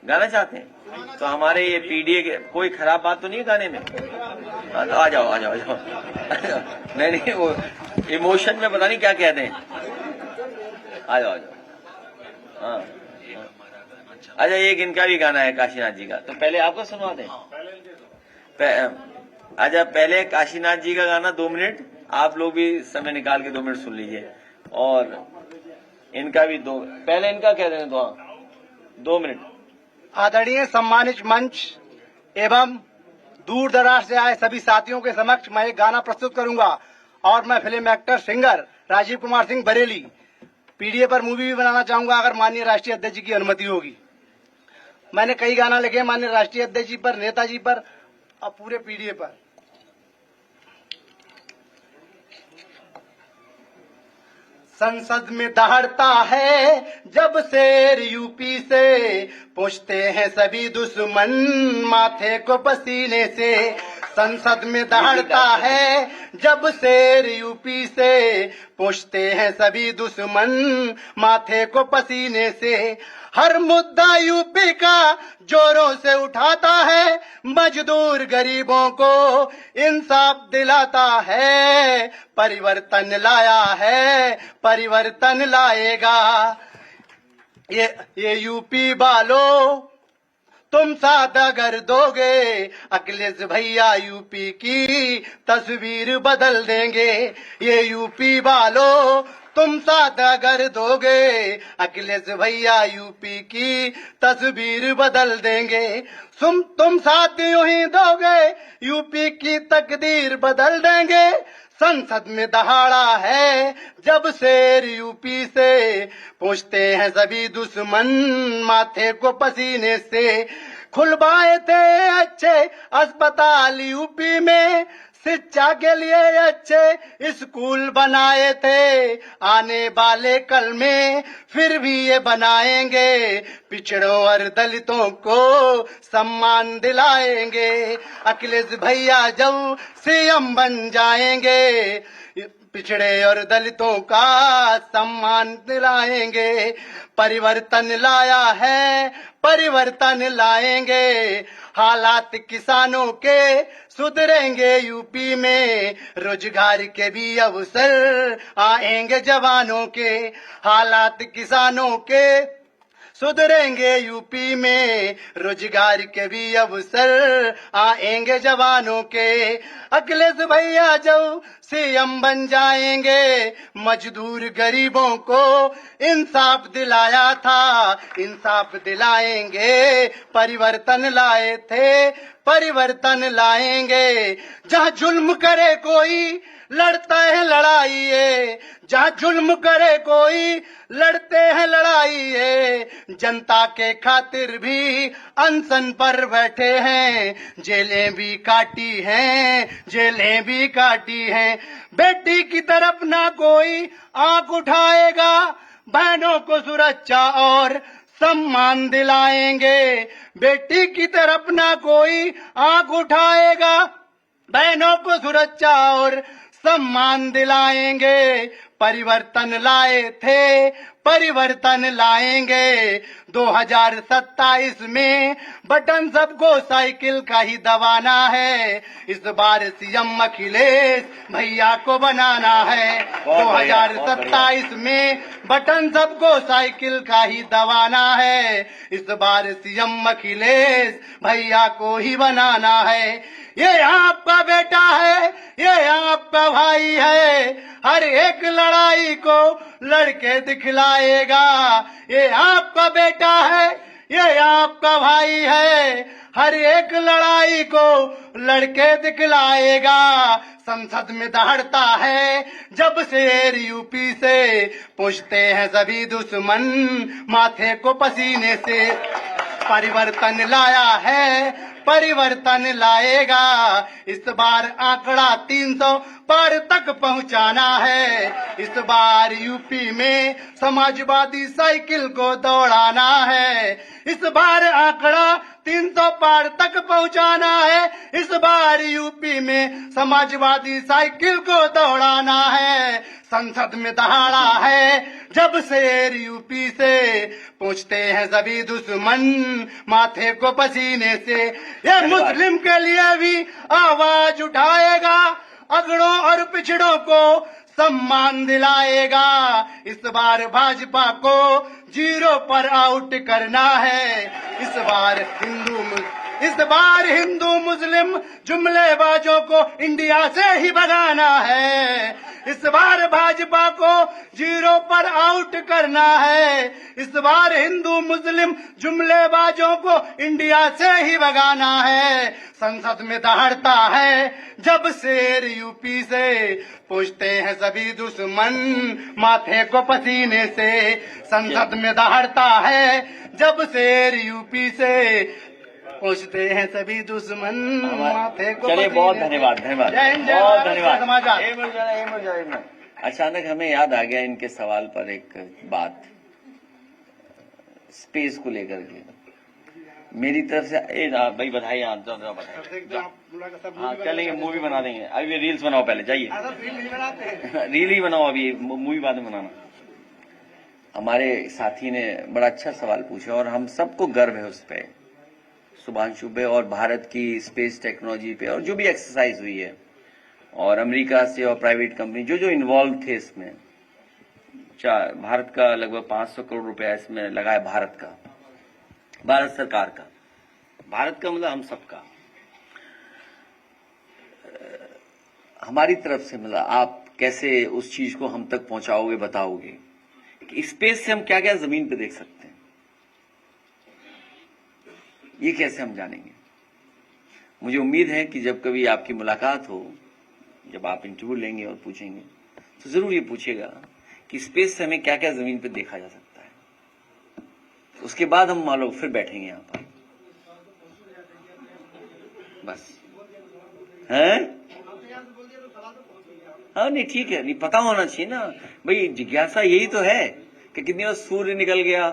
S1: गाना चाहते हैं तो हमारे ये पीडीए के कोई खराब बात तो नहीं है गाने में? हाँ, तो आ जाओ आ जाओ आ जाओ। नहीं नहीं, वो इमोशन में पता नहीं क्या कहते हैं। आ जाओ आ जाओ। हाँ, अच्छा, एक इनका भी गाना है काशीनाथ जी का, तो पहले आपको सुनवा दें। अच्छा, पहले काशीनाथ जी का गाना 2 मिनट, आप लोग भी समय निकाल के 2 मिनट सुन लीजिए, और इनका भी पहले इनका कह दें 2 मिनट।
S3: आदरणीय सम्मानित मंच एवं दूर दराज से आए सभी साथियों के समक्ष मैं एक गाना प्रस्तुत करूंगा, और मैं film actor singer Rajeev Kumar Singh Bareilly PDA पर मूवी भी बनाना चाहूंगा अगर माननीय राष्ट्रीय अध्यक्ष जी की अनुमति होगी। मैंने कई गाना लिखे माननीय राष्ट्रीय अध्यक्ष जी पर, नेताजी पर और पूरे पीडीए पर। संसद में दहाड़ता है जब शेर यूपी से, पूछते हैं सभी दुश्मन माथे को पसीने से। संसद में दहाड़ता है जब शेर यूपी से, पूछते हैं सभी दुश्मन माथे को पसीने से। हर मुद्दा यूपी का जोरों से उठाता है, मजदूर गरीबों को इंसाफ दिलाता है। परिवर्तन लाया है, परिवर्तन लाएगा ये यूपी वालों, तुम साथ अगर दोगे अखिलेश भैया यूपी की तस्वीर बदल देंगे। ये यूपी वालों, तुम साथ अगर दोगे अखिलेश भैया यूपी की तस्वीर बदल देंगे। तुम साथ यूं ही दोगे यूपी की तकदीर बदल देंगे। संसद में दहाड़ा है जब शेर यूपी से, पूछते हैं सभी दुश्मन माथे को पसीने से। खुलवाए थे अच्छे अस्पताल यूपी में, शिक्षा के लिए अच्छे स्कूल बनाए थे। आने वाले कल में फिर भी ये बनाएंगे, पिछड़ों और दलितों को सम्मान दिलाएंगे। अखिलेश भैया जब सीएम बन जाएंगे, पिछड़े और दलितों का सम्मान दिलाएंगे। परिवर्तन लाया है, परिवर्तन लाएंगे। हालात किसानों के सुधरेंगे यूपी में, रोजगार के भी अवसर आएंगे जवानों के। हालात किसानों के सुधरेंगे यूपी में, रोजगार के भी अवसर आएंगे जवानों के। अखिलेश भैया जब सीएम बन जाएंगे, मजदूर गरीबों को इंसाफ दिलाया था, इंसाफ दिलाएंगे। परिवर्तन लाए थे, परिवर्तन लाएंगे। जहाँ जुल्म करे कोई लड़ता है लड़ाई है, जहाँ जुल्म करे कोई लड़ते हैं लड़ाई है। जनता के खातिर भी अनशन पर बैठे हैं, जेलें भी काटी हैं, जेलें भी काटी हैं। बेटी की तरफ ना कोई आंख उठाएगा, बहनों को सुरक्षा और सम्मान दिलाएंगे। बेटी की तरफ ना कोई आंख उठाएगा, बहनों को सुरक्षा और सम्मान दिलाएंगे। परिवर्तन लाए थे, परिवर्तन लाएंगे। 2027 में बटन सबको साइकिल का ही दबाना है, इस बार सीएम अखिलेश भैया को बनाना है। 2027 में बटन सबको साइकिल का ही दबाना है। इस बार सीएम अखिलेश भैया को ही बनाना है। ये आपका बेटा है, ये आपका भाई है, हर एक लड़ाई को लड़के दिखलाएगा। ये आपका बेटा है, ये आपका भाई है, हर एक लड़ाई को लड़के दिखलाएगा। संसद में दहाड़ता है जब शेर यूपी से, पूछते हैं सभी दुश्मन माथे को पसीने से। परिवर्तन लाया है, परिवर्तन लाएगा। इस बार आंकड़ा 300 पार तक पहुंचाना है। इस बार यूपी में समाजवादी साइकिल को दौड़ाना है। इस बार आंकड़ा 300 पार तक पहुंचाना है। इस बार यूपी में समाजवादी साइकिल को दौड़ाना है। संसद में दहाड़ा है जब शेर यूपी से, पूछते हैं सभी दुश्मन माथे को पसीने से। ये मुस्लिम के लिए भी आवाज उठाएगा, अगड़ों और पिछड़ों को सम्मान दिलाएगा। इस बार भाजपा को 0 पर आउट करना है। इस बार हिंदू मुस्लिम जुमलेबाजों को इंडिया से ही भगाना है। इस बार भाजपा को 0 पर आउट करना है। इस बार हिंदू मुस्लिम जुमलेबाजों को इंडिया से ही भगाना है। संसद में दहाड़ता है जब शेर यूपी से, पूछते हैं सभी दुश्मन माथे को पसीने से। संसद में दहाड़ता है जब शेर यूपी से, पूछते हैं सभी दुश्मन माथे को।
S1: चलिए, बहुत धन्यवाद, धन्यवाद, बहुत धन्यवाद।
S3: समाचार
S1: अचानक हमें याद आ गया इनके सवाल पर एक बात, स्पेस को लेकर के। मेरी तरफ से भाई बधाई, हाँ चलेंगे, मूवी बना देंगे। अभी रील्स बनाओ, पहले जाइए रील ही बनाओ, अभी मूवी बाद में बनाना। हमारे साथी ने बड़ा अच्छा सवाल पूछा और हम सबको गर्व है उस पर, शुभांशु पे और भारत की स्पेस टेक्नोलॉजी पे, और जो भी एक्सरसाइज हुई है, और अमेरिका से और प्राइवेट कंपनी जो इन्वॉल्व थे इसमें। भारत का लगभग 500 करोड़ रुपया इसमें लगा है, भारत सरकार का, भारत का मतलब हम सबका। हमारी तरफ से मतलब आप कैसे उस चीज को हम तक पहुंचाओगे, बताओगे कि स्पेस से हम क्या क्या जमीन पे देख सकते हैं, ये कैसे हम जानेंगे। मुझे उम्मीद है कि जब कभी आपकी मुलाकात हो, जब आप इंटरव्यू लेंगे और पूछेंगे, तो जरूर ये पूछेगा कि स्पेस से हमें क्या क्या जमीन पे देखा जा सकता है। उसके बाद हम मान लो फिर बैठेंगे यहाँ पर, बस हैं। हाँ नहीं ठीक है, नहीं पता होना चाहिए ना भाई। जिज्ञासा यही तो है कि कितनी बार सूर्य निकल गया,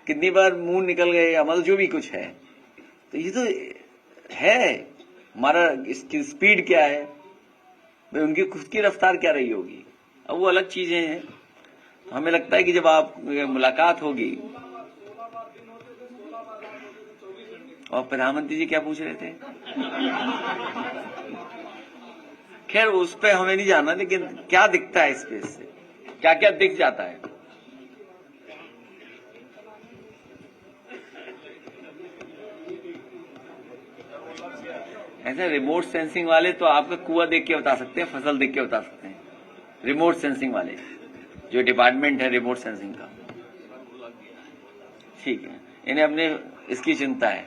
S1: कितनी बार मून निकल गए, या मतलब जो भी कुछ है, तो ये तो है। हमारा इसकी स्पीड क्या है भाई, उनकी खुद की रफ्तार क्या रही होगी, अब वो अलग चीजें हैं। तो हमें लगता है कि जब आप मुलाकात होगी। और प्रधानमंत्री जी क्या पूछ रहे थे? खैर उस पर हमें नहीं जानना, लेकिन क्या दिखता है स्पेस से, क्या क्या दिख जाता है। ऐसे रिमोट सेंसिंग वाले तो आपका कुआं देख के बता सकते हैं, फसल देख के बता सकते हैं। रिमोट सेंसिंग वाले जो डिपार्टमेंट है रिमोट सेंसिंग का, ठीक है, इन्हें अपने इसकी चिंता है।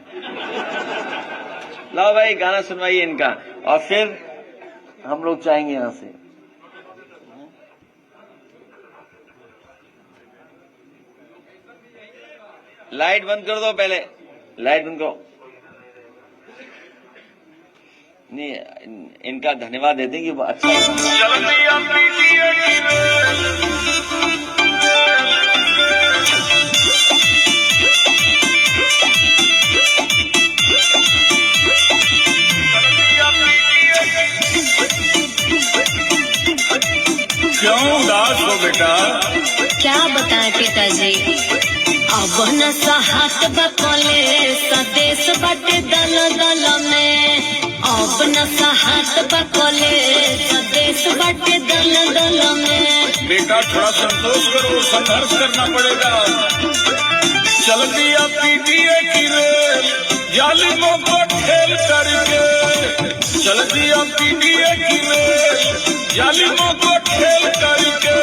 S1: लाओ भाई गाना सुनवाइए इनका, और फिर हम लोग चाहेंगे यहां से। लाइट बंद कर दो, पहले लाइट बंद करो। नहीं, इनका धन्यवाद देते हैं कि वो अच्छा
S2: क्यों उदास हो बेटा?
S6: क्या बताएं पिताजी, अब न साहत बकले सदेश बटे दल दल में, अब न साहत बकले सदेश बटे दल दल में।
S7: बेटा थोड़ा संतोष करो, संघर्ष करना पड़ेगा। चल दिया पीटीए की रेल जालिमों को ठेल करके, चल दिया पीटीए की रेल जालिमों को ठेल करके।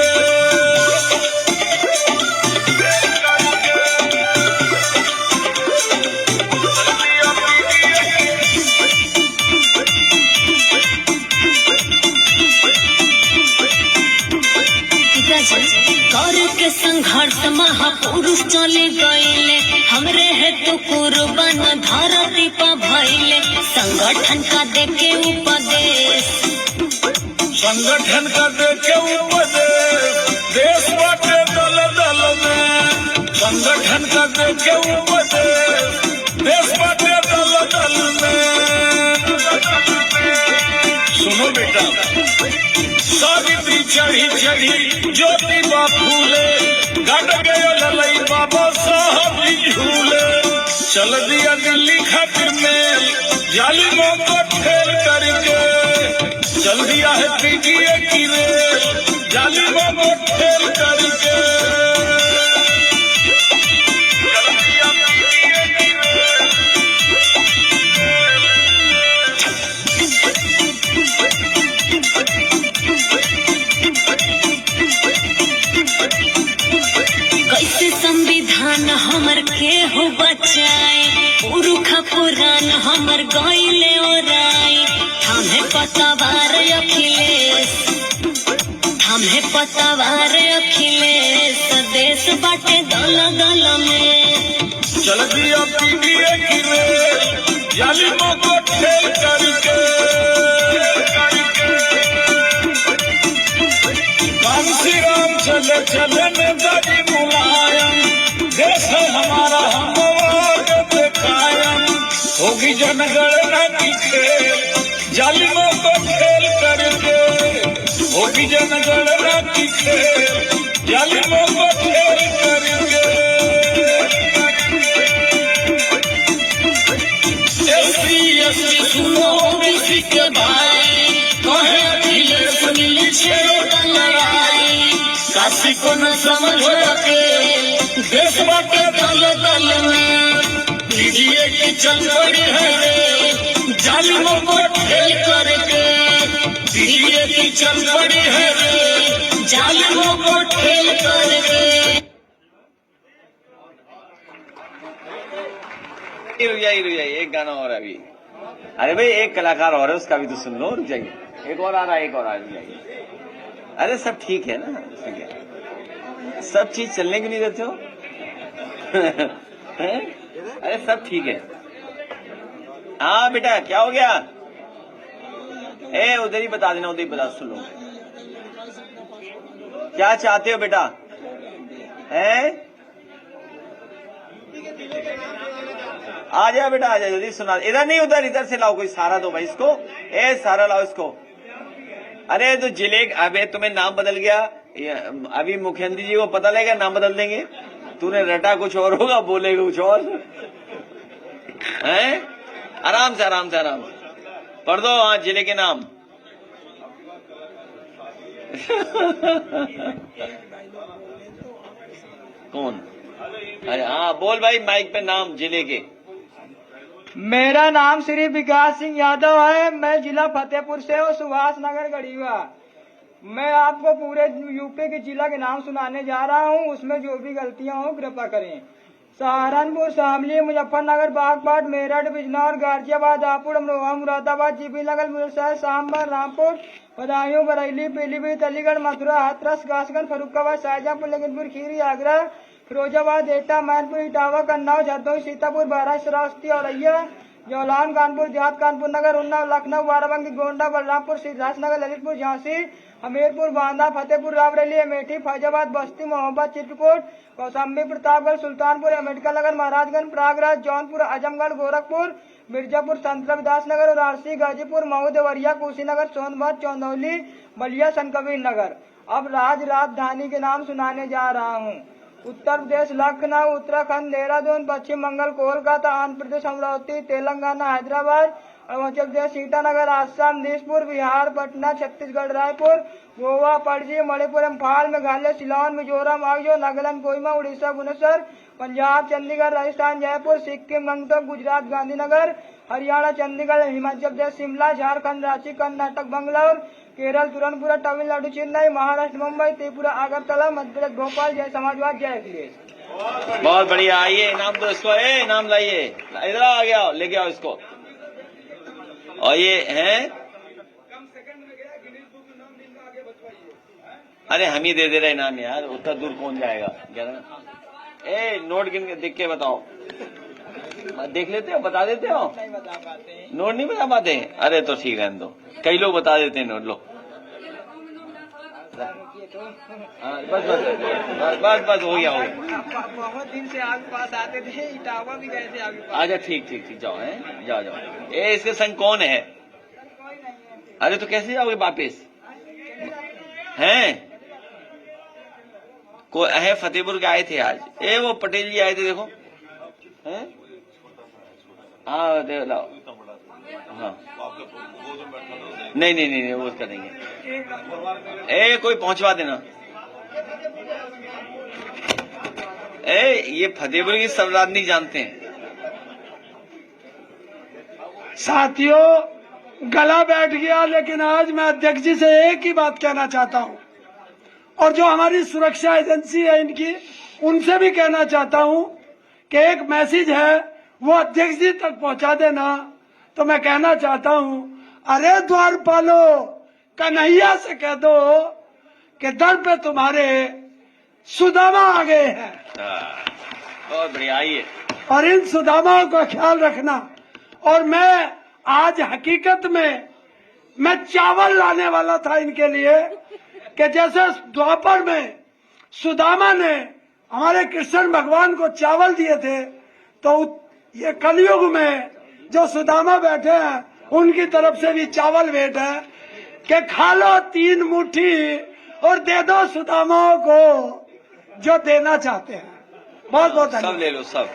S6: कर के संघर्ष महापुरुष चले गईले, हमरे हेतु कुर्बान धरती पर भइले। संगठन का देके उपदेश,
S7: संगठन का देके उपदेश, देश बाटे दल दल में। संगठन का देके उपदेश, देश बाटे दल दल में। सुनो बेटा, सावित्री चढ़ी चढ़ी ज्योतिबा फूले, घट गए ललई बाबा साहब झूले। चल दिया दिल्ली खातिर मेल जालिमों को ठेल करके, चल दिया है पीटीए की रेल जालिमों को ठेल करके। चल दिया पीटीए की रेल।
S6: कैसे संविधान हमर के हो बचाए, पुरुख पुराण हमर गईले ओराए। थामे पतवार अखिलेश, थामे पतवार अखिलेश, देश बाटे दल दल में।
S7: चल दिया पीटीए की रेल जालिमों को ठेल करके। कांसी राम चले चले नेताजी मुलायम, देश है हमारा हम आगे कायम। होगी जनगणना की खेल जालिमों को ठेल करके, होगी जनगणना की खेल जालिमों को ठेल करके। एससी एसटी सुनो ओबीसी के भाई, कहे अखिलेश मिली छेड़ो लड़ाई। काशी को न समझो के देश बाटे दल दल में। पीटीए की चल पड़ी है रे जालिमों को ठेल करके, पीटीए की चल पड़ी है रे जालिमों को ठेल करके।
S1: रुक जाइए, एक गाना और है अभी। अरे भाई एक कलाकार और है, उसका भी तो सुन लो। रुक जाइए, एक और आ रहा है, एक और आ जाइए। अरे सब ठीक है ना, सब चीज चलने क्यों नहीं देते हो? अरे सब ठीक है। हाँ बेटा क्या हो गया? ए उधर ही बता देना, उधर ही बता। सुन लो क्या चाहते हो बेटा? हैं आ जा बेटा, आ जा जल्दी। सुना इधर नहीं, उधर इधर से लाओ, कोई सहारा दो भाई इसको। ए सहारा लाओ इसको। अरे तो जिले, अबे तुम्हें नाम बदल गया, अभी मुख्यमंत्री जी को पता लगेगा, नाम बदल देंगे। तूने रटा कुछ और होगा, बोलेगा कुछ और। हैं आराम से आराम से आराम से पढ़ दो। हाँ जिले के नाम। कौन? अरे हाँ बोल भाई, माइक पे नाम जिले के।
S8: मेरा नाम श्री विकास सिंह यादव है। मैं जिला फतेहपुर से हूँ, सुभाष नगर गढ़ीवा। मैं आपको पूरे यूपी के जिला के नाम सुनाने जा रहा हूँ, उसमें जो भी गलतियां हो कृपा करें। सहारनपुर, शामली, मुजफ्फरनगर, बागपत, मेरठ, बिजनौर, गाजियाबाद, हापुड़, अमरोहा, मुरादाबाद, जीबी नगर, मुजफ्फरनगर, सांभर, रामपुर, बदायूं, बरेली, पीलीभीत, अलीगढ़, मथुरा, हाथरस, कासगंज, फर्रुखाबाद, शाहजहांपुर, लखीमपुर खीरी, आगरा, फिरोजाबाद, एटा, मैनपुर, इटावा, कन्नौज, हरदोई, सीतापुर, बारात, श्रावस्ती, औरैया, जौलान, कानपुर, देहात, कानपुर नगर, उन्नाव, लखनऊ, बाराबंकी, गोंडा, बलरामपुर, सिद्धार्थनगर, ललितपुर, झांसी, हमीरपुर, बांदा, फतेहपुर, रायबरेली, अमेठी, फैजाबाद, बस्ती, मोहम्मद, चित्रकूट, कौशाम्बी, प्रतापगढ़, सुल्तानपुर, अम्बेडकर नगर, महाराजगंज, प्रयागराज, जौनपुर, आजमगढ़, गोरखपुर, मिर्जापुर, संत रविदास नगर, वाराणसी, गाजीपुर, मऊ, देवरिया, कुशीनगर, सोनभद्र, चंदौली, बलिया, संतकबीर नगर। अब राजधानी के नाम सुनाने जा रहा हूँ। उत्तर प्रदेश लखनऊ, उत्तराखंड देहरादून, पश्चिम बंगाल कोलकाता, आंध्र प्रदेश अमरावती, तेलंगाना हैदराबाद, अरुणाचल प्रदेश ईटानगर, आसाम, दिसपुर, बिहार, पटना, छत्तीसगढ़, रायपुर, गोवा, पणजी, मणिपुर, इम्फाल, मेघालय, शिलांग, मिजोरम, आगजो, नागालैंड, कोहिमा, उड़ीसा, भुवनेश्वर, पंजाब, चंडीगढ़, राजस्थान, जयपुर, सिक्किम, गंगटोक, गुजरात, गांधीनगर, हरियाणा, चंडीगढ़, हिमाचल प्रदेश, शिमला, झारखंड, रांची, कर्नाटक, बंगलौर, केरल, तुरनपुरा, तमिलनाडु, चेन्नई, महाराष्ट्र, मुंबई, त्रिपुरा, अगरतला, मध्य प्रदेश, भोपाल। जय समाजवाद, जय अखिलेश।
S1: बहुत बढ़िया। आइए इनाम दो इसको, इनाम लाइए, इधर आ गया, लेके आओ इसको। और ये हैं, अरे हम ही दे रहे इनाम यार, उतना दूर कौन जाएगा। नोट गिन के देख के बताओ, देख लेते हो, बता देते हो?
S8: नहीं बता पाते,
S1: नोट नहीं बता पाते? अरे तो ठीक है, दो कई लोग बता देते हैं नोट। लो हाँ, बस बस बस बस हो गया, हो गया।
S8: बहुत दिन से आपके पास आते थे, इटावा भी गए थे आपके पास।
S1: अच्छा ठीक ठीक ठीक, जाओ हैं, जाओ जाओ। इसके संग कौन है? अरे तो कैसे जाओगे वापिस? हैं को है फतेहपुर के आए थे आज, वो पटेल जी आए थे, देखो हैं। हाँ दे लाओ। हाँ नहीं नहीं नहीं, वो करेंगे। कोई पहुंचवा देना। ये फतेहपुर की सब राजनीति जानते हैं।
S9: साथियों, गला बैठ गया, लेकिन आज मैं अध्यक्ष जी से एक ही बात कहना चाहता हूं, और जो हमारी सुरक्षा एजेंसी है इनकी, उनसे भी कहना चाहता हूं कि एक मैसेज है वो अध्यक्ष जी तक पहुंचा देना। तो मैं कहना चाहता हूं, अरे द्वारपालो, कन्हैया से कह दो कि दर पे तुम्हारे सुदामा आ गए हैं।
S1: बहुत बढ़िया। आइए,
S9: और इन सुदामाओं का ख्याल रखना। और मैं आज हकीकत में मैं चावल लाने वाला था इनके लिए, कि जैसे द्वापर में सुदामा ने हमारे कृष्ण भगवान को चावल दिए थे, तो ये कलयुग में जो सुदामा बैठे हैं उनकी तरफ से भी चावल भेंट है कि खा लो 3 मुट्ठी और दे दो सुदामाओं को जो देना चाहते हैं। बहुत बहुत
S1: सब
S9: धन्यवाद।
S1: ले लो, सब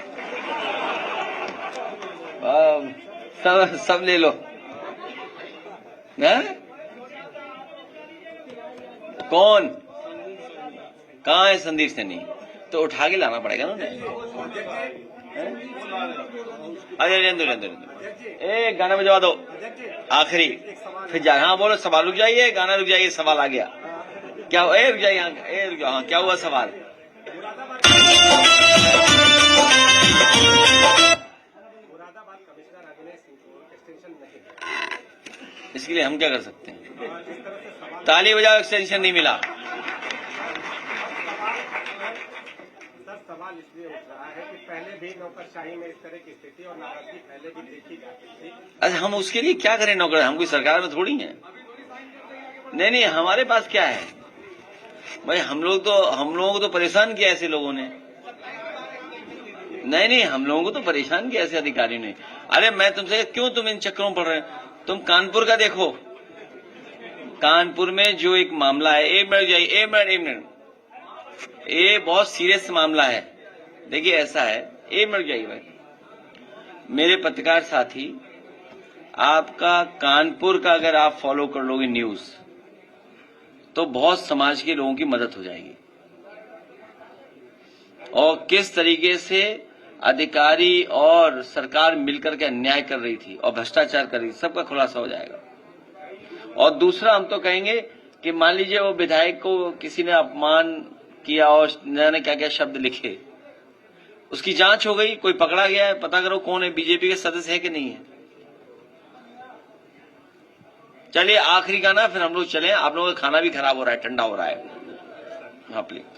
S1: सब ले लो। हैं? कौन? कहाँ है संदीप सैनी? तो उठा के लाना पड़ेगा ना उन्हें। अरे रेंदो रेंदो रेंदो, गाना बजवा दो आखिरी, फिर जा। हाँ बोलो, सवाल रुक जाइए, गाना रुक जाइए, सवाल आ गया। क्या रुक जाइए, रुक जाओ। हाँ क्या हुआ सवाल? इसके लिए हम क्या कर सकते हैं? ताली बजाओ, एक्सटेंशन नहीं मिला।
S2: सवाल इसलिए उठ रहा है कि पहले भी नौकरशाही में इस तरह की स्थिति और नाराजगी पहले भी देखी जाती थी।
S1: अच्छा हम उसके लिए क्या करें? नौकर हम कोई सरकार में थोड़ी हैं। नहीं नहीं, हमारे पास क्या है भाई? हम लोगों को तो परेशान किया ऐसे लोगों ने। नहीं नहीं, हम लोगों को तो परेशान किया ऐसे अधिकारियों ने। अरे मैं तुमसे क्यों तुम इन चक्करों में पड़ रहे हो? तुम कानपुर का देखो, कानपुर में जो एक मामला है, एक मिनट, ये बहुत सीरियस मामला है। देखिए ऐसा है, एक मिनट जाइए भाई। मेरे पत्रकार साथी, आपका कानपुर का अगर आप फॉलो कर लोगे न्यूज, तो बहुत समाज के लोगों की मदद हो जाएगी। और किस तरीके से अधिकारी और सरकार मिलकर के अन्याय कर रही थी और भ्रष्टाचार कर रही थी, सबका खुलासा हो जाएगा। और दूसरा हम तो कहेंगे कि मान लीजिए वो विधायक को किसी ने अपमान किया और न क्या क्या शब्द लिखे, उसकी जांच हो गई, कोई पकड़ा गया है, पता करो कौन है, बीजेपी के सदस्य है कि नहीं है। चलिए आखिरी गाना, फिर हम लोग चले। आप लोगों का खाना भी खराब हो रहा है, ठंडा हो रहा है। हाँ प्लीज।